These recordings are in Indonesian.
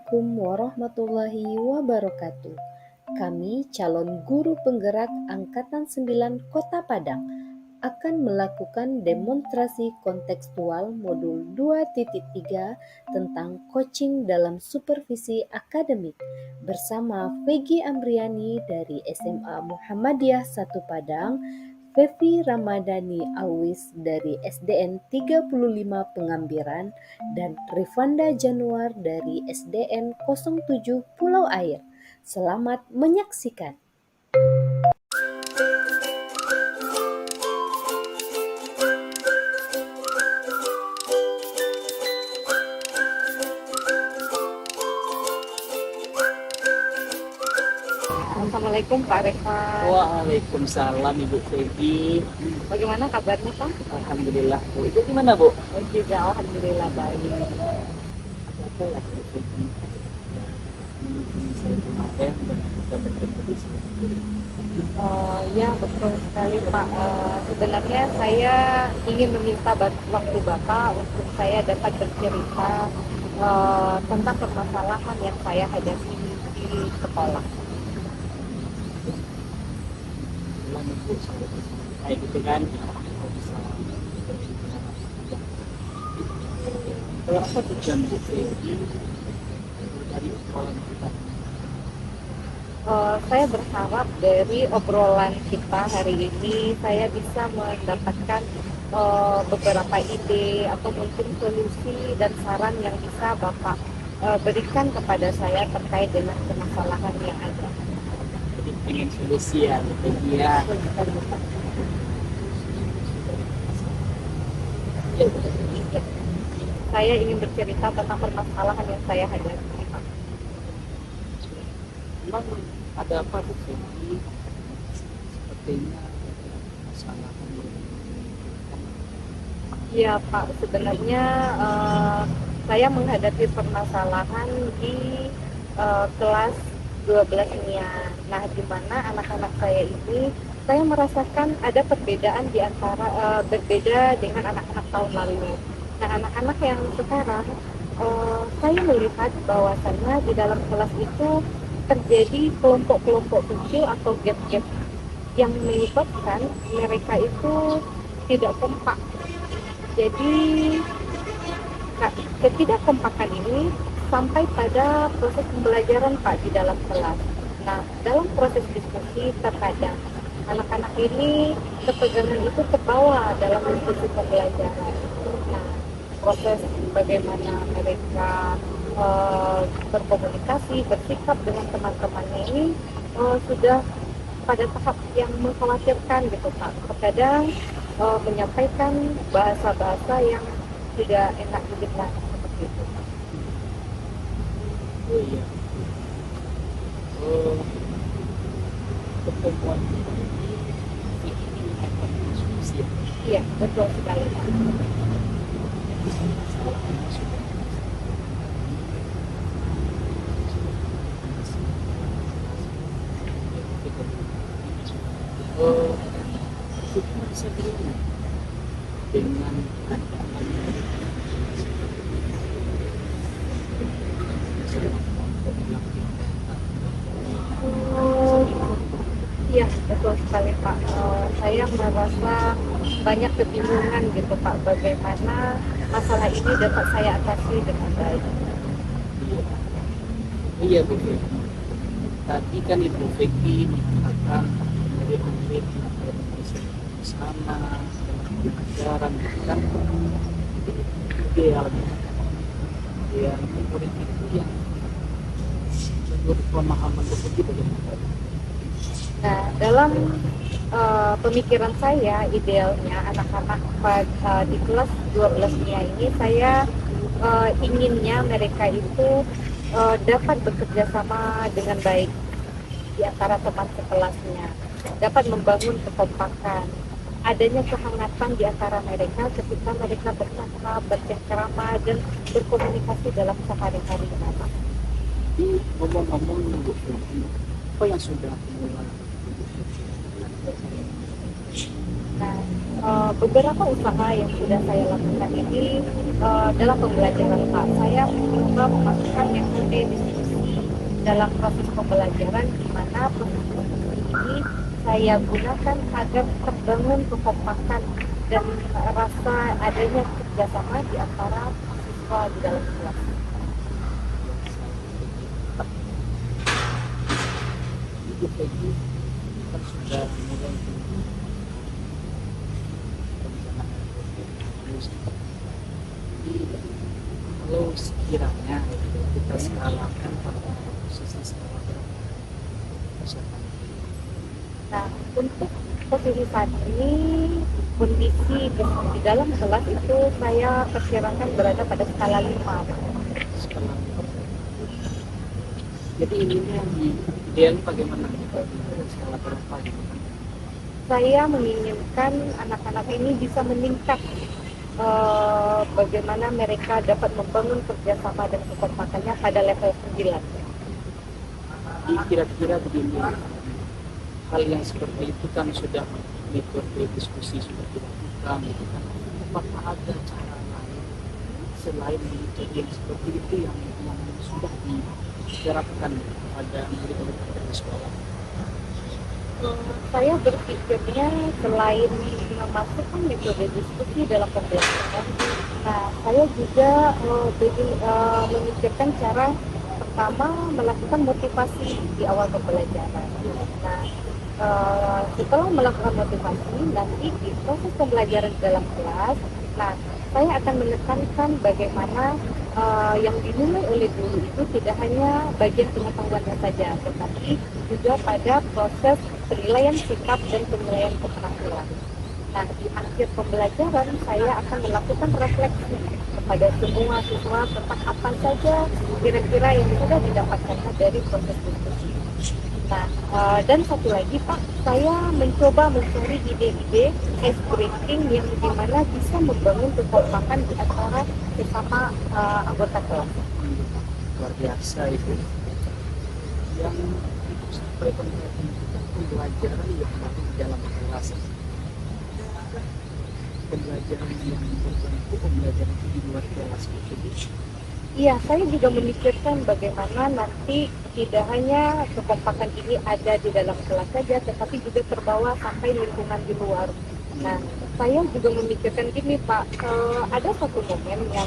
Assalamualaikum warahmatullahi wabarakatuh. Kami calon guru penggerak Angkatan 9 Kota Padang akan melakukan demonstrasi kontekstual modul 2.3 tentang coaching dalam supervisi akademik bersama Vegi Amriani dari SMA Muhammadiyah 1 Padang, Fevi Ramadhani Awis dari SDN 35 Pengambiran, dan Rifanda Januar dari SDN 07 Pulau Air. Selamat menyaksikan. Assalamualaikum Pak Reva. Waalaikumsalam Ibu Febi. Bagaimana kabarnya Pak? Alhamdulillah. Bu, itu gimana Bu? Juga alhamdulillah baik. Apa ya Bu Febi? Saya kemarin dapat kompetisi. Ya betul sekali Pak. Sebenarnya saya ingin meminta waktu Bapak untuk saya dapat bercerita tentang permasalahan yang saya hadapi di sekolah. Lama Bu, kayak gitu kan? Kalau apa tujuan Bu Febi dari sekolah kita? Saya berharap dari obrolan kita hari ini saya bisa mendapatkan beberapa ide atau mungkin solusi dan saran yang bisa Bapak berikan kepada saya terkait dengan permasalahan yang ada. Jadi pengen solusi ya Bu Febi ya. Saya ingin bercerita tentang permasalahan yang saya hadapi. Memang ada apa Bu Febi? Sepertinya masalah Ya Pak, sebenarnya saya menghadapi permasalahan di kelas 12 NIA. Nah, di mana anak-anak saya ini saya merasakan ada perbedaan di antara berbeda dengan anak-anak tahun lalu. Nah, anak-anak yang sekarang saya melihat bahwasannya di dalam kelas itu terjadi kelompok-kelompok kecil atau gap-gap yang menyebabkan mereka itu tidak kompak. Jadi ketidakkompakan ini sampai pada proses pembelajaran Pak di dalam kelas. Nah, dalam proses diskusi terkadang anak-anak ini ketegangan itu terbawa dalam diskusi pembelajaran. Nah, proses bagaimana mereka berkomunikasi, bersikap dengan teman-temannya ini sudah pada tahap yang mengkhawatirkan gitu Pak. Terkadang menyampaikan bahasa-bahasa yang tidak enak didengar seperti itu. Oh iya. Pertemuan ini akan diskusi. Iya, betul sekali Pak. Kita bisa terima dengan Iya, betul sekali Pak. Saya merasa banyak kebingungan gitu Pak, bagaimana masalah ini dapat saya atasi dengan baik. iya Bu Febi. Tadi kan Ibu Febi mengatakan dari murid bersama pelajaran kan idealnya yang murid itu yang menurut pemahaman Bu Febi bagaimana? Nah, dalam pemikiran saya, idealnya anak-anak di kelas 12-nya ini saya inginnya mereka itu dapat bekerja sama dengan baik di antara teman sekelasnya, dapat membangun kekompakan, adanya kehangatan di antara mereka ketika mereka bercakap, bercengkerama, dan berkomunikasi dalam sehari-harinya. Ngomong-ngomong Bu Febi, apa yang sudah mulai? Nah, beberapa usaha yang sudah saya lakukan ini dalam pembelajaran Pak. Saya mencoba memasukkan metode diskusi dalam proses pembelajaran, di mana proses diskusi ini saya gunakan agar terbangun kekompakan dan rasa adanya kerjasama di antara siswa di dalam kelas. Itu Peggy kan sudah mulai perencanaan kalau sekiranya kita skalakan pada posisi skala berapa persiapan. Nah, untuk posisi saat ini, kondisi di dalam kelas itu saya perkirakan berada pada skala 5. Skala jadi ininya yang ideal bagaimana kita di skala berapa gitu kan. Saya menginginkan anak-anak ini bisa meningkat, bagaimana mereka dapat membangun kerjasama dan kekompakannya pada level 9. Jadi kira-kira begini, hal yang seperti itu kan sudah metode diskusi sudah dilakukan gitu kan. Apakah ada cara lain selain metode yang seperti itu yang sudah diterapkan pada murid-murid di sekolah? Saya berpikirnya selain memasukkan metode diskusi dalam pembelajaran, nah saya juga memikirkan cara pertama melakukan motivasi di awal pembelajaran. Nah, setelah melakukan motivasi, nanti di proses pembelajaran dalam kelas, nah saya akan menekankan bagaimana yang dinilai oleh guru itu tidak hanya bagian pengetahuannya saja, tetapi juga pada proses penilaian sikap dan penilaian keterampilan. Nah, di akhir pembelajaran saya akan melakukan refleksi kepada semua siswa tentang apa saja kira-kira yang sudah didapatkan dari proses diskusi. Nah, dan satu lagi Pak, saya mencoba mencari ide-ide ice breaking yang dimana bisa membangun kekompakan di antara sesama anggota kelas. Luar biasa itu. Yang sampai penelitian itu pembelajaran yang ada di dalam kelas. Pembelajaran yang berbentuk pembelajaran itu di luar kelas itu. Iya, saya juga memikirkan bagaimana nanti tidak hanya kekompakan ini ada di dalam kelas saja, tetapi juga terbawa sampai lingkungan di luar. Nah, saya juga memikirkan gini Pak, ada satu momen yang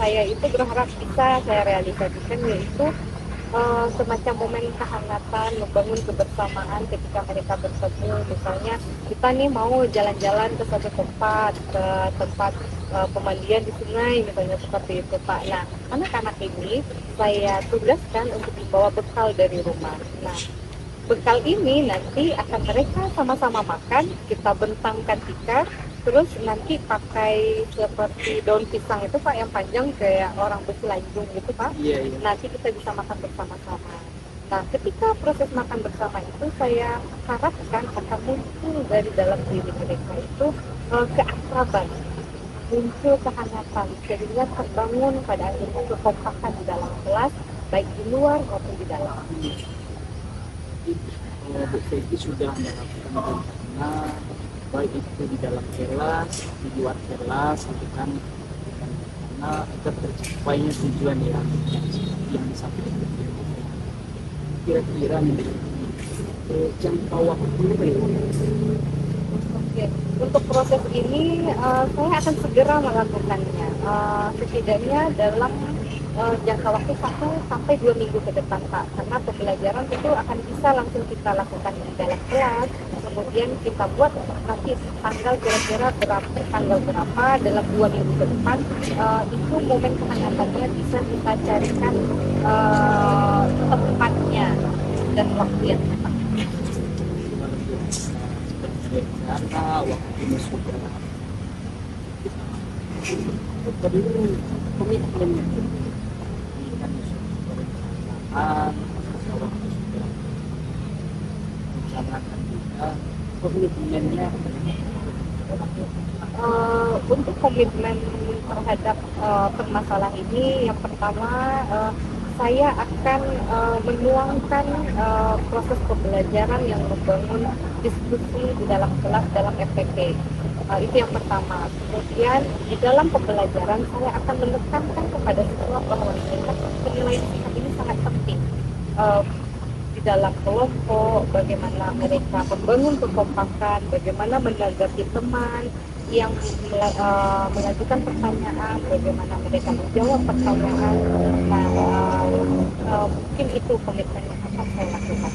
saya itu berharap bisa saya realisasikan, yaitu semacam momen kehangatan, membangun kebersamaan ketika mereka bertemu. Misalnya kita nih mau jalan-jalan ke suatu tempat, ke tempat pemandian di sungai misalnya, seperti itu Pak. Nah, anak-anak ini saya tugaskan untuk membawa bekal dari rumah. Nah, bekal ini nanti akan mereka sama-sama makan, kita bentangkan tikar, terus nanti pakai seperti daun pisang itu Pak, yang panjang kayak orang berselanjung gitu Pak. Iya, iya. Nanti kita bisa makan bersama-sama. Nah, ketika proses makan bersama itu saya harapkan akan muncul dari dalam diri mereka itu keakraban, muncul kehangatan, sehingga terbangun pada akhirnya kekompakan di dalam kelas, baik di luar maupun di dalam. Bu Peggy sudah melakukan rencana baik itu di dalam kelas, di luar kelas, gitu kan, karena agar tercapainya tujuan yang disampaikan. Kira-kira nih jangka waktu Oke, untuk proses ini saya akan segera melakukannya, setidaknya dalam jangka waktu 1 sampai 2 minggu ke depan Pak, karena pembelajaran itu akan bisa langsung kita lakukan di dalam kelas, kemudian kita buat nanti tanggal kira-kira tanggal berapa dalam 2 minggu ke depan, itu momen kehangatannya bisa kita carikan tempatnya dan waktu yang tepat. karena waktunya sudah perlu komitmen ini kan perencanaan waktu sudah rencanakan juga komitmennya untuk komitmen terhadap permasalahan ini, yang pertama saya akan menuangkan proses pembelajaran yang membangun diskusi di dalam kelas dalam FPP. Itu yang pertama. Kemudian di dalam pembelajaran saya akan menekankan kepada siswa bahwa penilaian singkat ini sangat penting. Uh, di dalam kelompok, bagaimana mereka membangun kekompakan, bagaimana menanggapi teman yang mengajukan pertanyaan, bagaimana mereka menjawab pertanyaan. Nah, mungkin itu komitmen yang akan saya lakukan.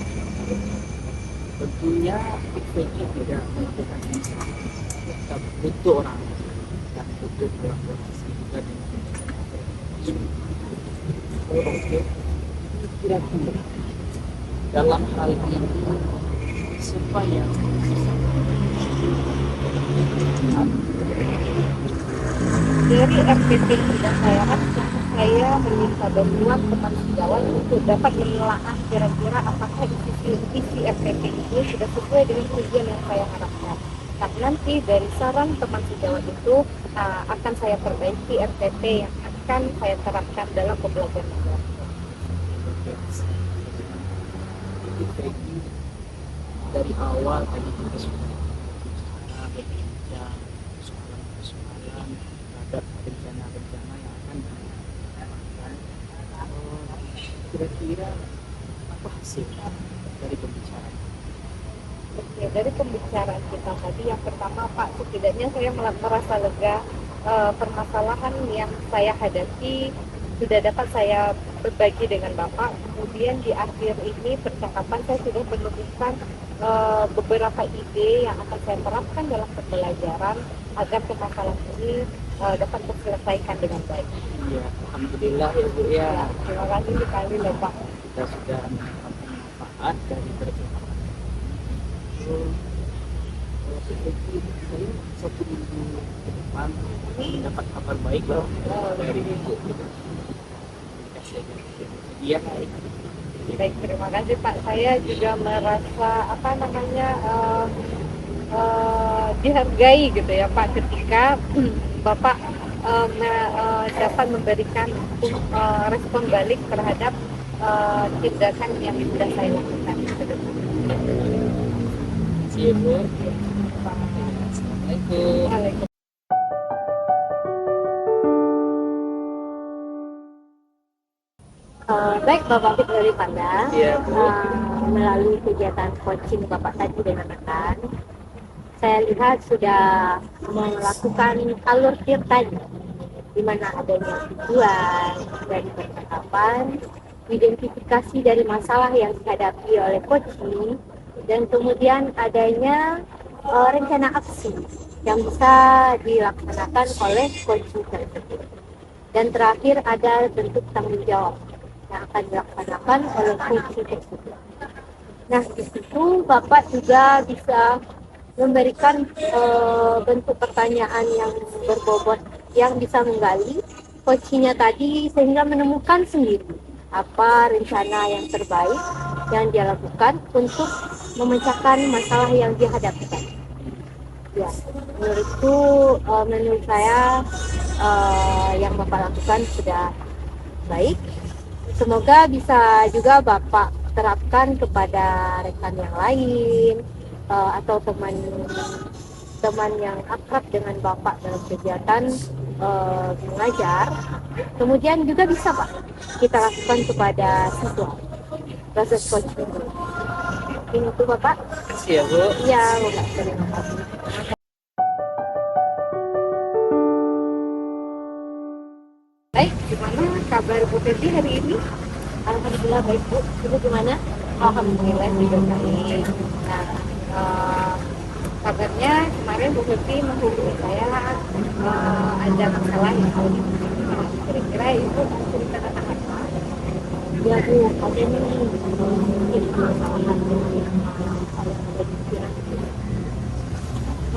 Tentunya PKI tidak melakukan ini, kita butuh orang dan butuh kolaborasi juga dengan oke. Kira-kira dalam hal ini supaya dari RPT yang sudah saya akses, saya meminta bantuan teman sejawat untuk dapat menelaah kira-kira apakah isi RPT ini sudah sesuai dengan tujuan yang saya harapkan. Nah, nanti dari saran teman sejawat itu akan saya perbaiki RPT yang akan saya terapkan dalam pembelajaran. Dari awal tadi kita sudah berbicara persoalan-persoalan terhadap bencana-bencana yang akan dilakukan. Kira-kira apa hasil dari pembicaraan? Oke, dari pembicaraan kita tadi yang pertama Pak, setidaknya saya merasa lega, permasalahan yang saya hadapi sudah dapat saya berbagi dengan Bapak. Kemudian di akhir ini percakapan saya sudah menemukan beberapa ide yang akan saya terapkan dalam pembelajaran agar permasalahan ini dapat terselesaikan dengan baik. Iya, alhamdulillah ya Bu ya. Terima kasih sekali loh Pak. Kita sudah mendapatkan manfaat dari percakapan. Saya 1 minggu ke depan mendapat kabar baik loh dari Ibu. Iya. Baik, terima kasih Pak. Saya juga merasa dihargai gitu ya Pak, ketika Bapak dapat memberikan respon balik terhadap tindakan yang sudah saya lakukan. Terima kasih Bu. Assalamualaikum. Baik Bapak Fitri Panda, Iya, Bu. melalui kegiatan coaching Bapak tadi dengan rekan, saya lihat sudah melakukan alur tadi, di mana adanya tujuan dari percakapan, identifikasi dari masalah yang dihadapi oleh coaching, dan kemudian adanya rencana aksi yang bisa dilaksanakan oleh coaching tersebut. Dan terakhir ada bentuk tanggung jawab yang akan dilaksanakan oleh coaching tersebut. Nah, di situ Bapak juga bisa memberikan bentuk pertanyaan yang berbobot yang bisa menggali coachingnya tadi sehingga menemukan sendiri apa rencana yang terbaik yang dia lakukan untuk memecahkan masalah yang dihadapi. Ya, menurut saya yang Bapak lakukan sudah baik. Semoga bisa juga Bapak terapkan kepada rekan yang lain atau teman yang akrab dengan Bapak dalam kegiatan mengajar. Kemudian juga bisa Pak kita lakukan kepada siswa proses coaching. Ini itu Bapak. Iya Bu. Iya Bapak, terima kasih. Baik, gimana kabar Bu Feby hari ini? Alhamdulillah baik Bu. Ibu gimana? Alhamdulillah juga baik. Nah, kabarnya kemarin Bu Feby menghubungi saya ada masalah yang harus dibicarakan. Kira-kira Ibu mau ceritakan apa? Ya Bu, ada nih mungkin kesalahan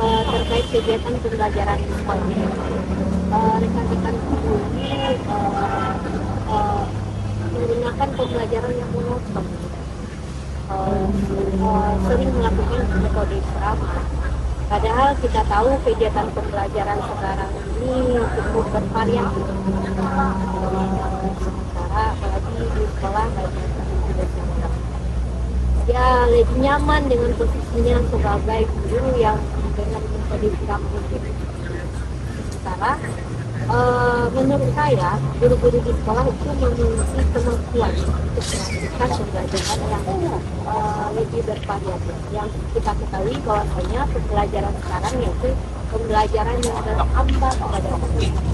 terkait kegiatan pembelajaran sekolah. Rekan-rekan guru ini menggunakan pembelajaran yang monoton, sering melakukan metode drama. Padahal kita tahu kegiatan pembelajaran sekarang ini cukup bervariasi. Sementara apalagi di sekolah banyak ya lebih nyaman dengan posisinya sebagai guru yang dengan metode piramid. Sementara menurut saya guru-guru di sekolah itu memiliki kemampuan untuk melakukan pembelajaran yang lebih bervariatif. Yang kita ketahui bahwasanya pembelajaran sekarang yaitu pembelajaran yang berambang pada memberikan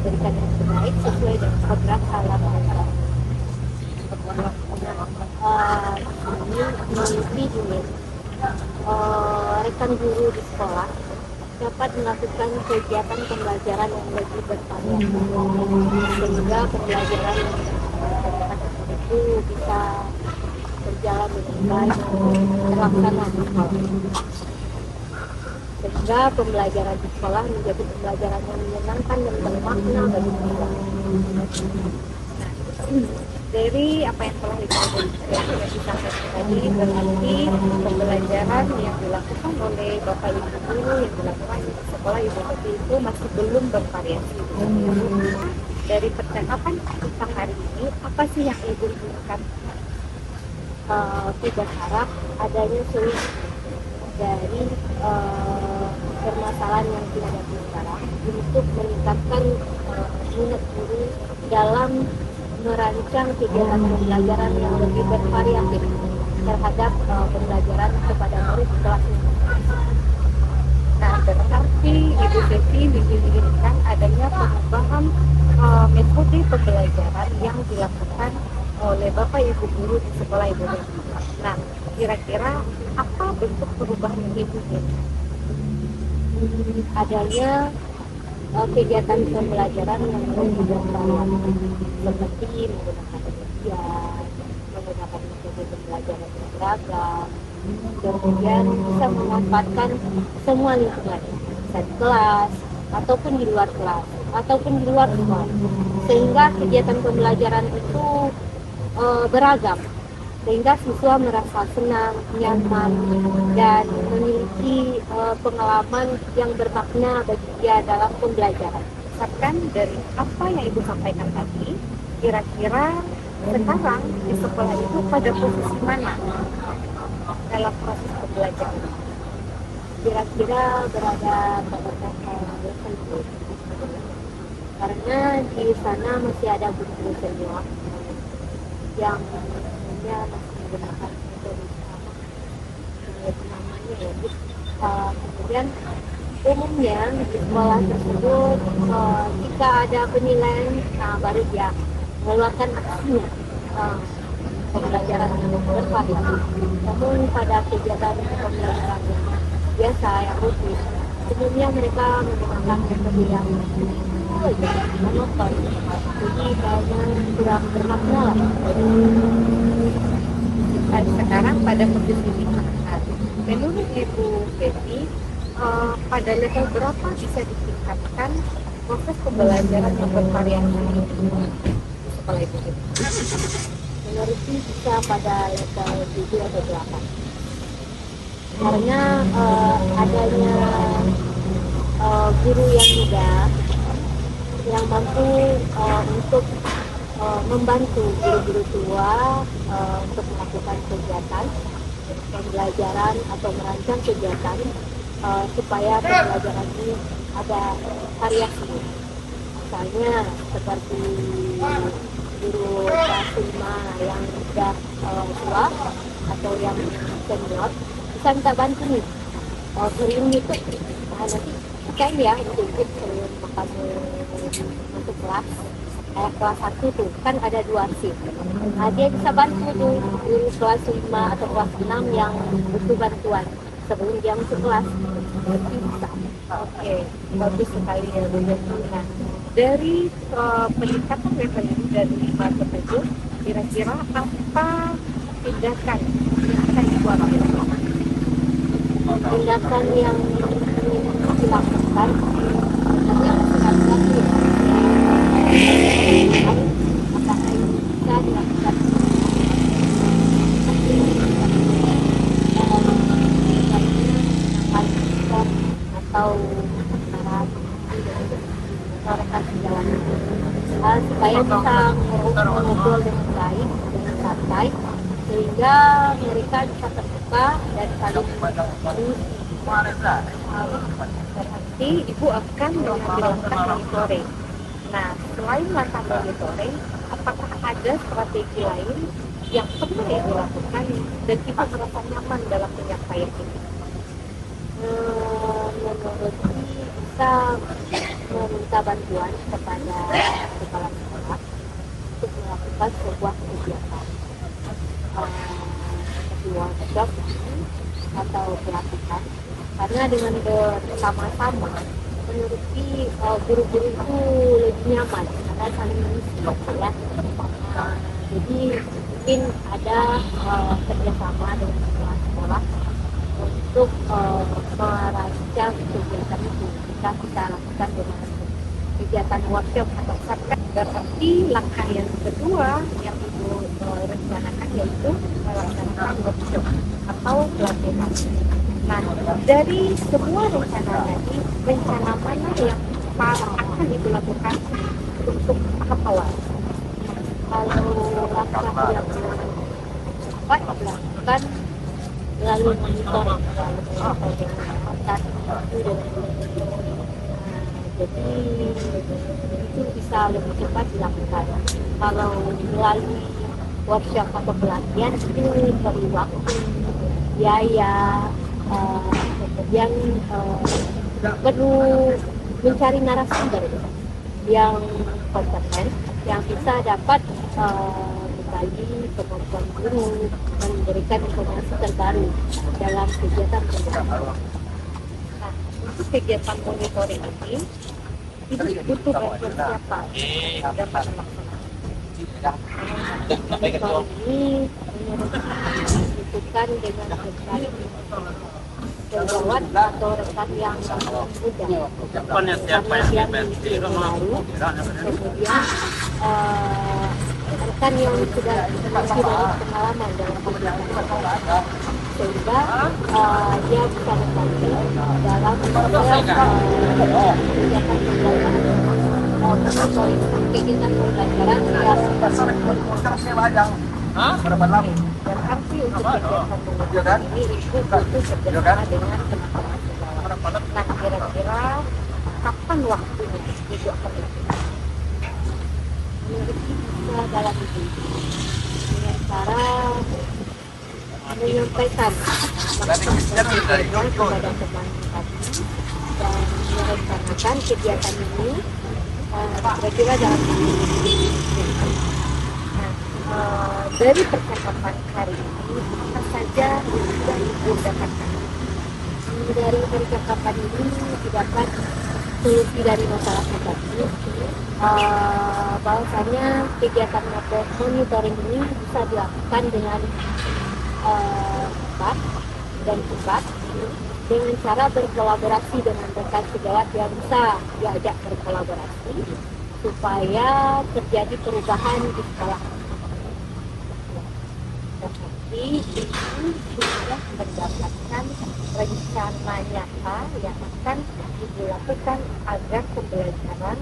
yang terbaik sesuai dengan kodrat alam masyarakat. Ini ingin rekan guru di sekolah dapat melakukan kegiatan pembelajaran yang lebih bervariatif sehingga pembelajaran itu bisa berjalan dengan baik terlaksana di sekolah, sehingga pembelajaran di sekolah menjadi pembelajaran yang menyenangkan dan bermakna bagi kita. Dari apa yang telah disampaikan tadi, berarti pembelajaran yang dilakukan oleh Bapak Ibu guru yang dilakukan di sekolah Ibu Teti itu masih belum bervariasi. Dari percakapan kita hari ini, apa sih yang Ibu inginkan? Kita harap adanya solusi dari permasalahan yang dihadapi sekarang untuk meningkatkan minat guru dalam merancang kegiatan pembelajaran yang lebih bervariatif terhadap pembelajaran kepada murid kelasnya. Nah, berarti Ibu Teti menginginkan adanya perubahan metode pembelajaran yang dilakukan oleh Bapak Ibu guru di sekolah Ibu Teti. Nah, kira-kira apa bentuk perubahan yang Ibu inginkan? Adanya kegiatan pembelajaran yang lebih bervariatif seperti menggunakan media, menggunakan metode pembelajaran yang beragam, kemudian bisa memanfaatkan semua lingkungan, bisa di kelas ataupun di luar kelas ataupun di luar sekolah, sehingga kegiatan pembelajaran itu beragam, sehingga siswa merasa senang, nyaman, dan memiliki pengalaman yang bermakna bagi dia dalam pembelajaran. Berdasarkan dari apa yang Ibu sampaikan tadi, kira-kira sekarang di sekolah itu pada posisi mana dalam proses pembelajaran? Kira-kira berada pada level itu, karena di sana masih ada guru senior yang umumnya masih menggunakan metode namanya ya. Kemudian umumnya di sekolah tersebut jika ada penilaian, baru dia mengeluarkan aksinya pembelajaran yang bervariatif. Namun pada kegiatan pembelajaran biasa yang rutin, umumnya mereka menggunakan metode yang monoton, jadi kayaknya kurang bermakna lah. Dan sekarang pada posisi di mana? Menurut Ibu Teti, pada level berapa bisa ditingkatkan proses pembelajaran yang bervariasi di sekolah Ibu Teti? Menurut sih bisa pada level 7 atau 8, karena adanya guru yang muda yang mampu untuk membantu guru-guru tua untuk melakukan kegiatan pembelajaran atau merancang kegiatan supaya pembelajaran ini ada variasi. Misalnya seperti guru kelas 5 yang sudah tua atau yang senior bisa minta bantu nih, sering itu nanti kan ya ikut sebelum masuk kelas. Kelas 1 tuh kan ada 2 shift. Nah, dia bisa bantu tuh guru kelas 5 atau kelas 6 yang butuh bantuan sebelum dia masuk kelas. Jadi bisa. Oke, bagus sekali ya Bu Teti. Nah, dari peningkatan level ini dari 5 ke 7, kira-kira apa tindakan yang akan dilakukan? Tindakan yang dilakukan sebenarnya bukan lagi apakah ini bisa dilakukan atau rekan sejalan supaya bisa ngobrol dengan baik, dengan santai, sehingga mereka bisa terbuka terbuka dan saling mengisi. Berarti ibu akan mengambil langkah monitoring. Nah, selain langkah monitoring, apakah ada strategi lain yang pernah ibu lakukan dan ibu merasa nyaman dalam penyampaian ini? Menurut bisa meminta bantuan kepada kepala sekolah untuk melakukan sebuah kegiatan seperti workshop atau pelatihan, karena dengan bersama-sama menurut guru-guru itu lebih nyaman karena saling mengisi ya. Jadi mungkin ada kerjasama dengan kepala sekolah untuk merancang kegiatan itu. Kita lakukan dengan kegiatan workshop atau subjek. Berarti langkah yang kedua yang ibu rencanakan yaitu melaksanakan workshop atau pelatihan. Nah, dari semua rencana tadi, rencana mana yang akan ibu lakukan untuk tahap awal? Kalau langkah yang cepat dilakukan melalui monitoring jadi itu bisa lebih cepat dilakukan. Kalau melalui workshop atau pelatihan itu perlu waktu, biaya, kemudian perlu mencari narasumber yang kompeten yang bisa dapat berbagi kemampuan guru dan memberikan informasi terbaru dalam kegiatan pendidikan. Nah, untuk kegiatan monitoring ini, ibu butuh bantuan siapa yang dapat melaksanakan? Monitoring ini dilakukan dengan berbagai sejawat atau rekan yang muda, karena dia menjadi baru, kemudian rekan yang sudah memiliki banyak pengalaman dalam kegiatan sehingga dia bisa membantu dalam kegiatan pembelajaran yang berarti untuk kegiatan ini ibu butuh kerjasama dengan teman-teman sejawat. Nah, kira-kira kapan waktunya ibu akan lakukan? Menurut bisa dalam itu dengan cara menyampaikan kepada teman tadi dan merencanakan kegiatan ini kira-kira dalam dari percakapan hari ini, apa saja yang sudah ibu dapatkan? Dari percakapan ini didapat solusi dari masalah tadi, bahwasanya kegiatan monitoring ini bisa dilakukan dengan cepat dan cepat dengan cara berkolaborasi dengan rekan sejawat yang bisa diajak berkolaborasi supaya terjadi perubahan di sekolah. Tetapi itu sudah mendapatkan rencana nyata yang akan dilakukan agar pembelajaran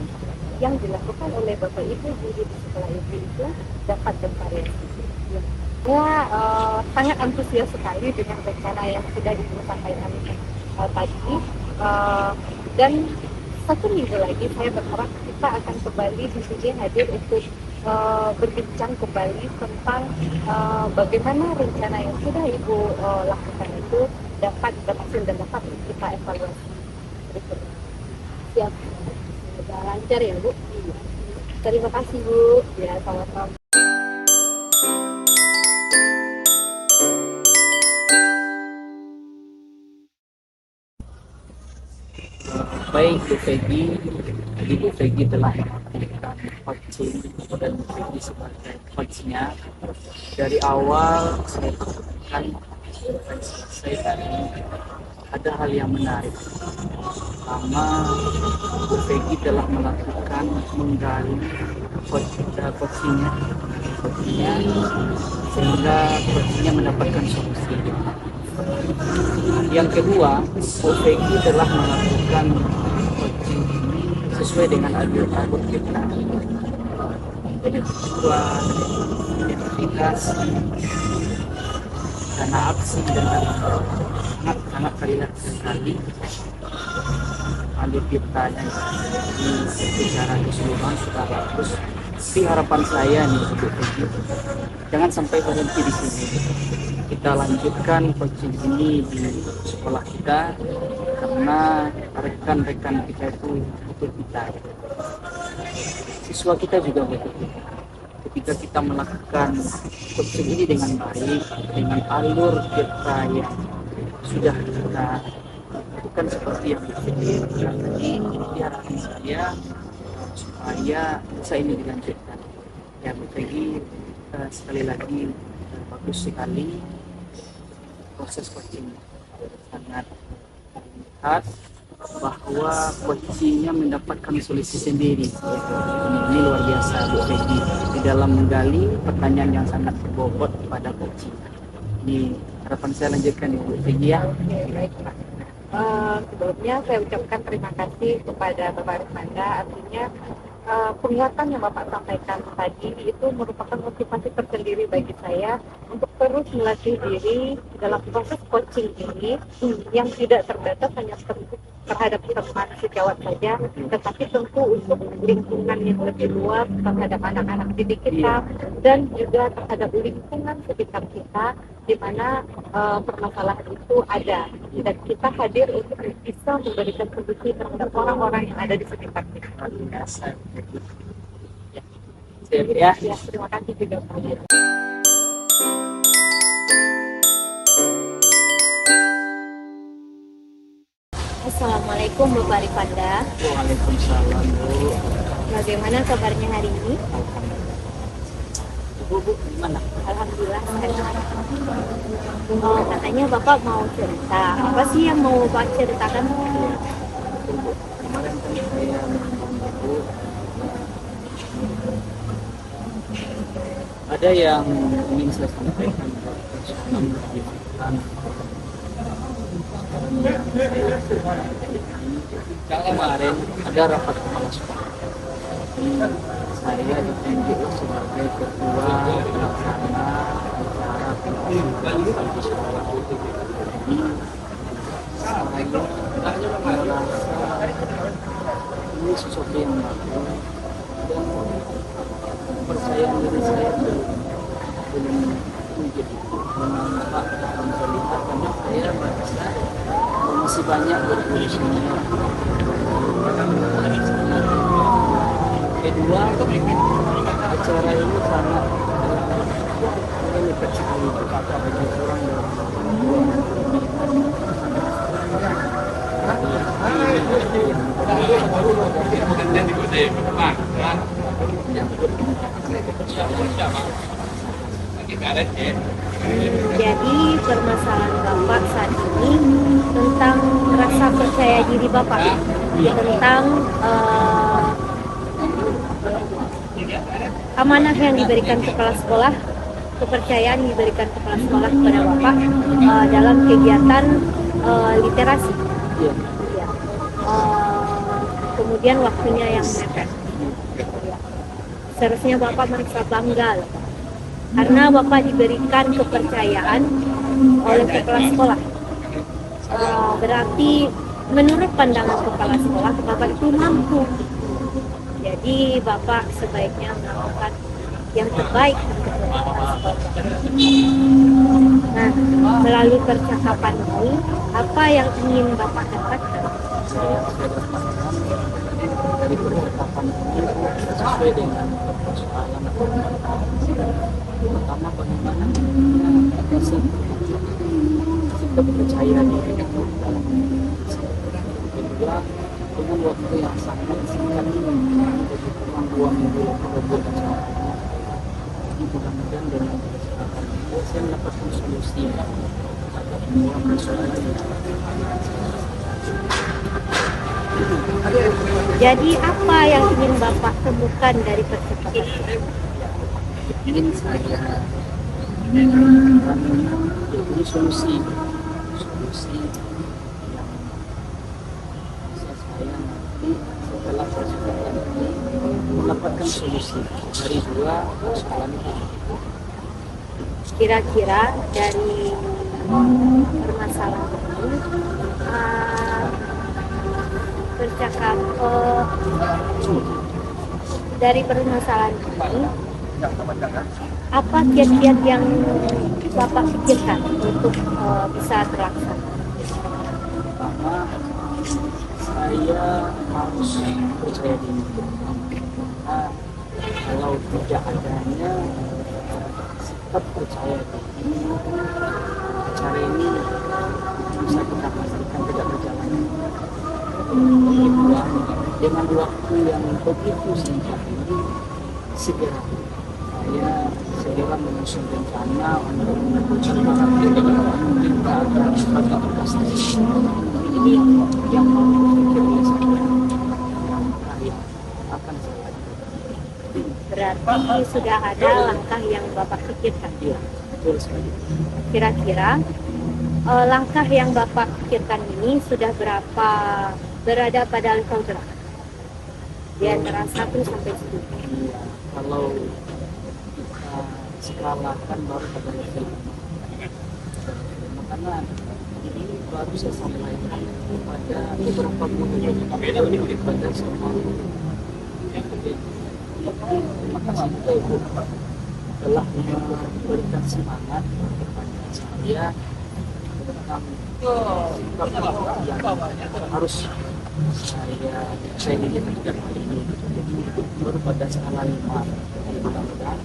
yang dilakukan oleh Bapak Ibu guru di sekolah itu dapat bervariasi. Sangat antusias sekali dengan rencana yang sudah Ibu sampaikan tadi. Dan satu minggu lagi saya berharap kita akan kembali di sini hadir untuk berbincang kembali tentang bagaimana rencana yang sudah Ibu lakukan itu dapat berhasil dan dapat kita evaluasi berikutnya. Siap, semoga lancar ya Bu. Terima kasih Bu. Ya, sama-sama. Baik Bu Peggy, jadi Bu Peggy telah melakukan coaching dan Bu Peggy sebagai coachnya dari awal saya perhatikan sampai selesai tadi ada hal yang menarik. Pertama, Bu Peggy telah melakukan menggali coachingnya sehingga coachingnya mendapatkan solusi. Yang kedua, Bu Peggy telah melakukan coaching ini sesuai dengan alur kita. Jadi kedua, identifikasi karena aksi dan sangat terlihat sekali alur kita ini secara keseluruhan sudah bagus. Tapi harapan saya nih untuk jangan sampai berhenti di sini. Kita lanjutkan coaching ini di sekolah kita karena rekan-rekan kita itu butuh kita. Siswa kita juga butuh kita. Ketika kita melakukan coaching ini dengan baik, dengan alur kita yang sudah kita lakukan seperti yang kita tadi, harapan saya supaya bisa ini dilanjutkan. Ya, Peggy, sekali lagi bagus sekali proses coaching, sangat terlihat bahwa coachingnya mendapatkan solusi sendiri. Ini luar biasa Bu Peggy di dalam menggali pertanyaan yang sangat berbobot pada coaching. Ini harapan saya lanjutkan Bu Peggy ya. Sebelumnya saya ucapkan terima kasih kepada Bapak Rusmanda. Artinya penguatan yang Bapak sampaikan tadi itu merupakan motivasi tersendiri bagi saya untuk terus melatih diri dalam proses coaching ini yang tidak terbatas hanya terhadap teman sejawat saja, tetapi tentu untuk lingkungan yang lebih luas terhadap anak-anak didik kita dan juga terhadap lingkungan sekitar kita di mana permasalahan itu ada dan kita hadir untuk bisa memberikan solusi terhadap orang-orang yang ada di sekitar kita. Ya. Terima kasih juga Pak. Assalamualaikum Bapak Rifanda. Waalaikumsalam Bu. Bagaimana kabarnya hari ini? Bu, gimana? Alhamdulillah sehat. Katanya Bapak mau cerita. Apa sih yang mau Bapak ceritakan? Kemarin kan saya Bu, ada yang ingin saya sampaikan tentang pendidikan. Kemarin ada rapat kepala sekolah. Saya ditunjuk sebagai ketua pelaksana acara pendidikan di sekolah. Jadi saya merasa ini sesuatu yang bagus dan kepercayaan diri saya belum menjadi menampak dan terlihat karena saya merasa masih banyak berurusannya. Kedua, acara ini sangat mengikat sekali bagi orang Jadi permasalahan Bapak saat ini tentang rasa percaya diri Bapak, tentang amanah yang diberikan kepala sekolah, kepercayaan yang diberikan kepala sekolah kepada Bapak dalam kegiatan literasi. Ya. Kemudian waktunya yang mepet. Seharusnya Bapak merasa bangga loh, karena Bapak diberikan kepercayaan oleh kepala sekolah. Berarti menurut pandangan kepala sekolah, Bapak itu mampu. Jadi Bapak sebaiknya melakukan yang terbaik untuk kepala sekolah. Nah, melalui percakapan ini, apa yang ingin Bapak dapatkan? Saya dapatkan dari percakapan ini sesuai dengan persoalan pertama bagaimana kita percaya diri itu dalam kedua dengan waktu yang sangat singkat ini jadi kurang 2 minggu beberapa acara mudah-mudahan dengan percakapan itu saya mendapatkan solusi terhadap semua persoalan. Jadi apa yang ingin Bapak temukan dari percakapan? Ingin saya menemukan solusi yang bisa saya nanti setelah percakapan ini mendapatkan solusi dari 2 persoalan itu. Kira-kira dari permasalahan ini, bercakap dari permasalahan ini, apa kiat-kiat yang Bapak pikirkan untuk bisa terlaksana? Pertama, saya harus percaya diri, karena kalau tidak adanya sikap percaya diri, acara ini bisa kita pastikan tidak berjalan. Kedua, dengan waktu yang begitu singkat ini, segera menyusun rencana untuk menentukan kita akan sebagai tugas. Ini yang mau berpikir oleh saya, yang akan saya lakukan. Berarti sudah ada langkah yang Bapak pikirkan. Iya, betul sekali. Kira-kira langkah yang Bapak pikirkan ini sudah berada pada level berapa? Di antara 1 sampai 10. Iya, kalau kita skalakan baru pada level 5. Karena ini baru saya sampaikan kepada beberapa guru kepada semua terima kasih juga Ibu telah memberikan semangat kepada saya tentang sikap yang harus saya diri terhadap hal ini. Jadi baru pada skala 5 mudah-mudahan.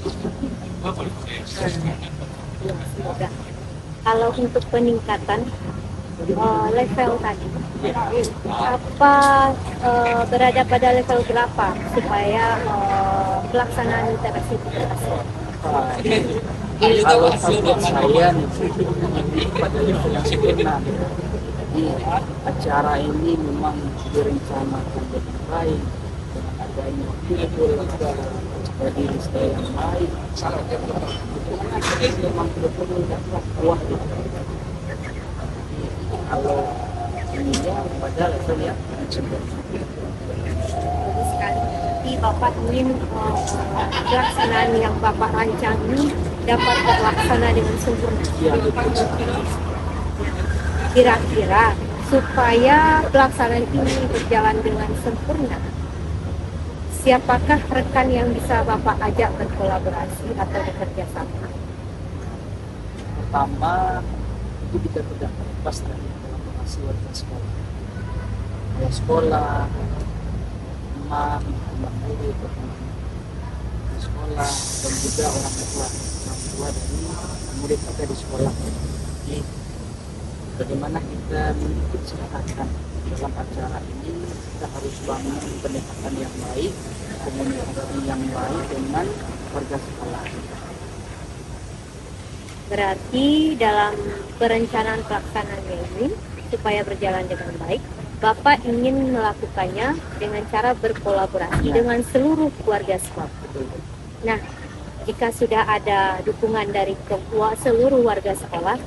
Ya, semoga. Kalau untuk peningkatan level tadi, apa berada pada level berapa supaya pelaksanaan interaksi itu berhasil? Kalau target saya pada level yang sempurna. Jadi acara ini memang direncanakan dengan baik dengan adanya betul pada diri saya yang baik. Memang betul-betul kuat. Kalau ininya pada level yang sempurna. Bagus sekali. Jadi Bapak ingin pelaksanaan yang Bapak rancang ini dapat terlaksana dengan sempurna. Ya, betul sekali. Kira-kira supaya pelaksanaan ini berjalan dengan sempurna, siapakah rekan yang bisa Bapak ajak berkolaborasi atau bekerja sama? Pertama, itu kita tidak terlepas dari kolaborasi warga sekolah. Kepala sekolah, teman guru, teman di sekolah, dan juga orang tua dari murid kita di sekolah. Jadi, bagaimana kita mengikut sertakan dalam acara ini, kita harus bangun pendekatan yang baik, komunikasi yang baik dengan warga sekolah. Berarti dalam perencanaan pelaksanaan ini supaya berjalan dengan baik, Bapak ingin melakukannya dengan cara berkolaborasi dengan seluruh keluarga sekolah. Nah, jika sudah ada dukungan dari seluruh warga sekolah,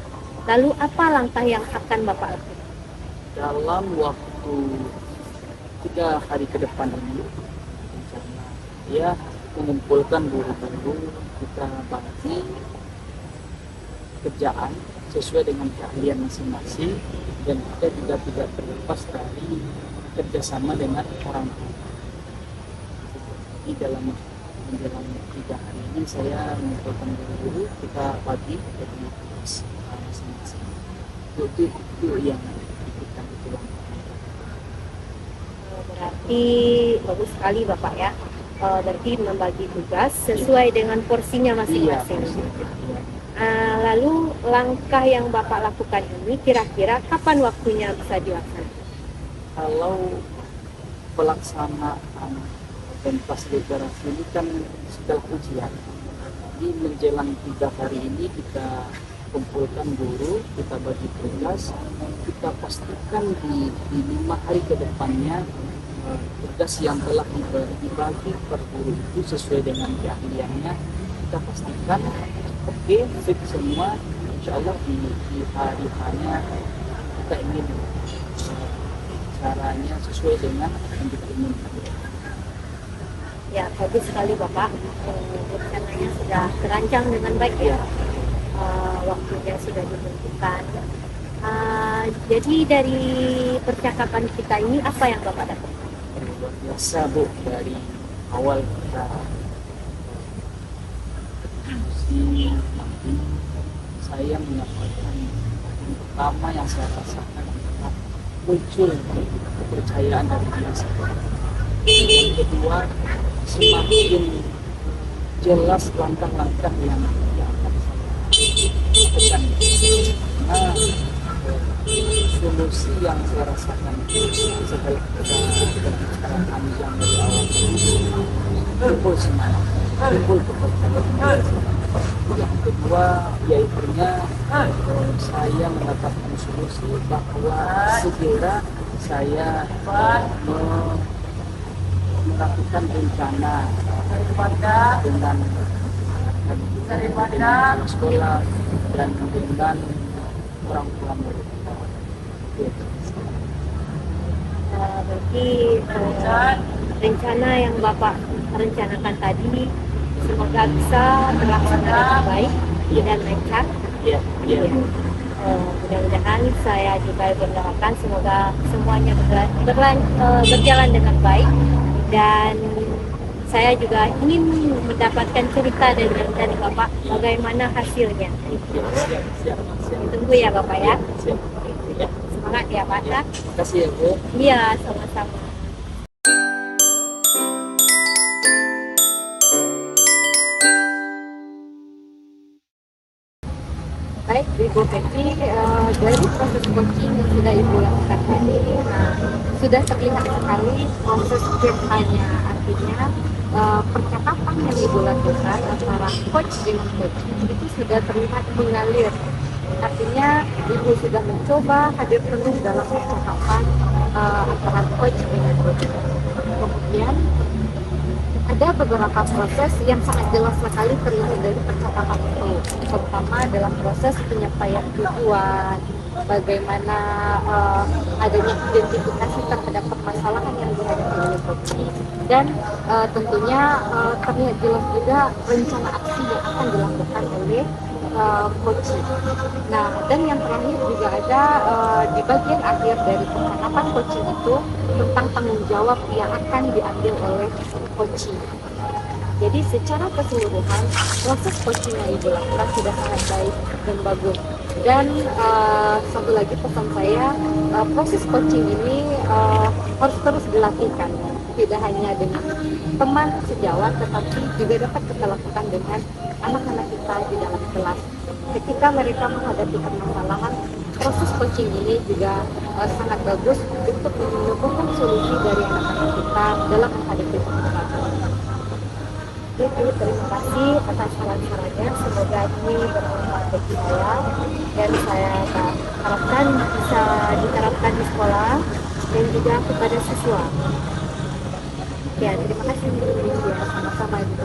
lalu apa langkah yang akan Bapak lakukan? Dalam waktu 3 hari ke depan ini, rencana ya mengumpulkan guru-guru, kita bagi kerjaan sesuai dengan keahlian masing-masing, dan kita juga tidak terlepas dari kerjasama dengan orang tua. Di dalam menjelang 3 hari ini saya mengumpulkan guru-guru, kita bagi jadi tugas masing-masing. Itu yang kita butuhkan. Berarti bagus sekali Bapak ya. Berarti membagi tugas sesuai dengan porsinya masing-masing. Lalu langkah yang Bapak lakukan ini kira-kira kapan waktunya bisa dilaksanakan? Kalau pelaksanaan pentas literasi ini kan setelah ujian, jadi menjelang 3 hari ini kita kumpulkan guru, kita bagi tugas, kita pastikan di 5 hari ke depannya tugas yang telah dibagi per guru itu sesuai dengan keahliannya, kita pastikan oke, fit semua, insya Allah di hari hanya kita ingin caranya sesuai dengan yang kita inginkan. Ya, bagus sekali Bapak. Rencananya sudah terancang dengan baik ya. waktunya sudah ditentukan. Jadi dari percakapan kita ini apa yang Bapak dapat? Luar biasa Bu, dari awal kita diskusi nanti saya mendapatkan yang pertama yang saya rasakan adalah muncul kepercayaan dari diri saya. Yang kedua, semakin jelas langkah-langkah yang akan saya lakukan. Karena solusi yang saya rasakan setelah kita berbicara panjang dari awal timbul semangat, timbul kepercayaan. Yang kedua yaitunya saya mendapatkan solusi bahwa segera saya melakukan rencana dengan sekolah dan dengan orang tua murid. Berarti rencana yang Bapak rencanakan tadi semoga bisa terlaksana dengan baik dan lancar. Iya. Mudah-mudahan saya juga berdoakan semoga semuanya berjalan dengan baik, dan saya juga ingin mendapatkan cerita dari Bapak bagaimana hasilnya. Siap. Tunggu ya Bapak ya. Siap. Semangat ya Pak. Terima kasih ya Bu. Iya, sama-sama. Baik, Ibu Betty, dari proses coaching yang sudah Ibu lakukan tadi, sudah terlihat sekali proses ceritanya, artinya percakapan yang Ibu lakukan antara coach dengan coaching itu sudah terlihat mengalir. Artinya Ibu sudah mencoba hadir penuh dalam percakapan antara coach dengan coach. Kemudian ada beberapa proses yang sangat jelas sekali terlihat dari percakapan itu, terutama dalam proses penyampaian tujuan, bagaimana adanya identifikasi terhadap permasalahan yang dihadapi oleh coach, dan tentunya terlihat jelas juga rencana aksi yang akan dilakukan oleh coach. Nah, dan yang terakhir juga ada di bagian akhir dari percakapan coaching itu tentang tanggung jawab yang akan diambil oleh coach. Jadi secara keseluruhan proses coaching yang Ibu lakukan sudah sangat baik dan bagus. Dan satu lagi pesan saya, proses coaching ini harus terus dilakukan, tidak hanya dengan teman sejawat, tetapi juga dapat kita lakukan dengan anak-anak kita di dalam kelas. Ketika mereka menghadapi permasalahan, proses coaching ini juga sangat bagus untuk menemukan solusi dari anak-anak kita dalam menghadapi permasalahan. Jadi terima kasih atas saran-sarannya, semoga ini bermanfaat bagi saya, dan saya harapkan bisa diterapkan di sekolah dan juga kepada siswa. Ya, terima kasih Bu Lydia, sama-sama Ibu.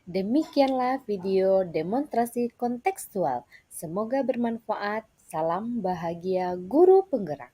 Demikianlah video demonstrasi kontekstual. Semoga bermanfaat. Salam bahagia guru penggerak.